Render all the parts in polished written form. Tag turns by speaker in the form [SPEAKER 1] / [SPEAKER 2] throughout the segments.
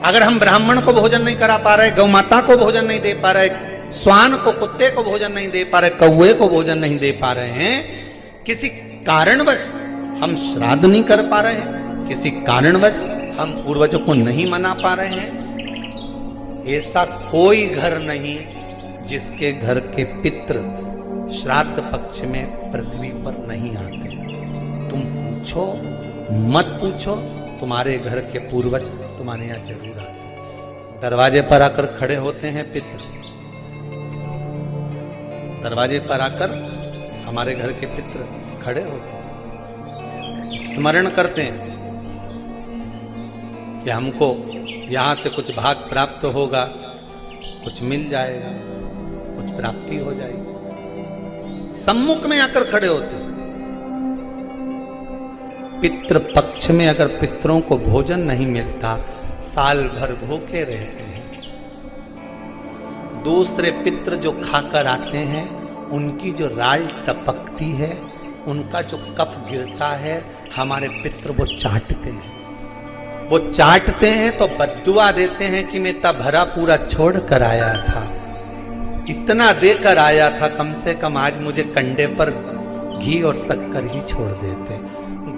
[SPEAKER 1] अगर हम ब्राह्मण को भोजन नहीं करा पा रहे, गौ माता को भोजन नहीं दे पा रहे, श्वान को, कुत्ते को भोजन नहीं दे पा रहे, कौवे को भोजन नहीं दे पा रहे हैं, किसी कारणवश हम श्राद्ध नहीं कर पा रहे हैं, किसी कारणवश हम पूर्वजों को नहीं मना पा रहे हैं, ऐसा कोई घर नहीं जिसके घर के पितृ श्राद्ध पक्ष में पृथ्वी पर नहीं आते। तुम पूछो मत पूछो, तुम्हारे घर के पूर्वज तुम्हारे यहां जरूर आते। दरवाजे पर आकर खड़े होते हैं पितृ, दरवाजे पर आकर हमारे घर के पितृ खड़े होते हैं, स्मरण करते हैं कि हमको यहां से कुछ भाग प्राप्त होगा, कुछ मिल जाएगा, कुछ प्राप्ति हो जाएगी। सम्मुख में आकर खड़े होते हैं। पितृ पक्ष में अगर पितरों को भोजन नहीं मिलता, साल भर भूखे रहते हैं। दूसरे पितृ जो खाकर आते हैं, उनकी जो राल टपकती है, उनका जो कफ गिरता है, हमारे पितृ वो चाटते हैं। वो चाटते हैं तो बद्दुआ देते हैं कि मैं इतना भरा पूरा छोड़ कर आया था, इतना देकर आया था, कम से कम आज मुझे कंडे पर घी और शक्कर ही छोड़ देते,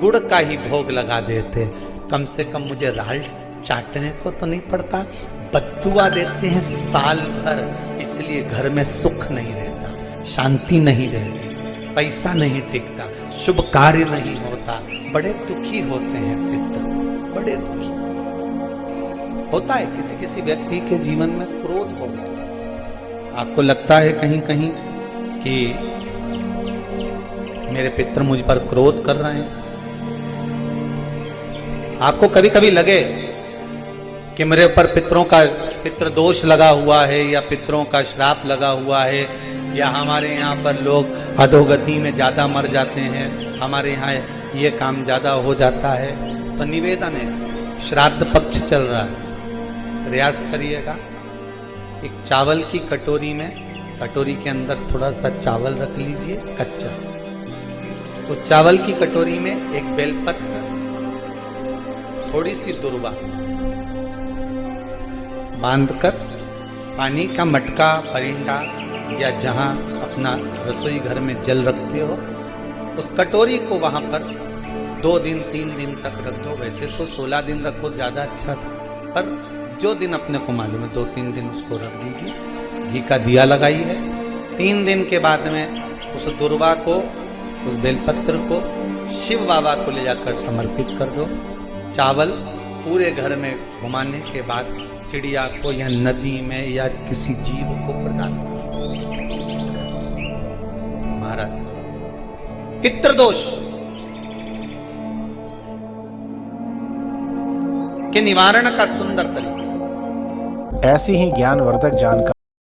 [SPEAKER 1] गुड़ का ही भोग लगा देते, कम से कम मुझे राल चाटने को तो नहीं पड़ता। बद्दुआ देते हैं साल भर, इसलिए घर में सुख नहीं रहता, शांति नहीं रहती, पैसा नहीं टिकता, शुभ कार्य नहीं होता, बड़े दुखी होते हैं पितृ, बड़े दुखी होता है। किसी किसी व्यक्ति के जीवन में क्रोध बहुत होता है। आपको लगता है कहीं कहीं कि मेरे पितृ मुझ पर क्रोध कर रहे हैं। आपको कभी कभी लगे कि मेरे ऊपर पितरों का पितृ दोष लगा हुआ है, या पितरों का श्राप लगा हुआ है, या हमारे यहाँ पर लोग अधोगति में ज़्यादा मर जाते हैं, हमारे यहाँ ये काम ज़्यादा हो जाता है, तो निवेदन है, श्राद्ध पक्ष चल रहा है, प्रयास करिएगा। एक चावल की कटोरी में, कटोरी के अंदर थोड़ा सा चावल रख लीजिए कच्चा, उस चावल की कटोरी में एक बेलपत्र, थोड़ी सी दुर्वा बांधकर, पानी का मटका, परिंदा या जहां अपना रसोई घर में जल रखते हो, उस कटोरी को वहां पर 2 दिन 3 दिन तक रख दो। वैसे तो 16 दिन रखो ज़्यादा अच्छा था, पर जो दिन अपने को मालूम है 2-3 दिन उसको रख दीजिए। घी का दिया लगाइए। 3 दिन के बाद में उस दुर्वा को, उस बेलपत्र को शिव बाबा को ले जाकर समर्पित कर दो। चावल पूरे घर में घुमाने के बाद चिड़िया को या नदी में या किसी जीव को प्रदान करो। महाराज, पितृदोष के निवारण का सुंदर तरीका।
[SPEAKER 2] ऐसी ही ज्ञानवर्धक जानकारी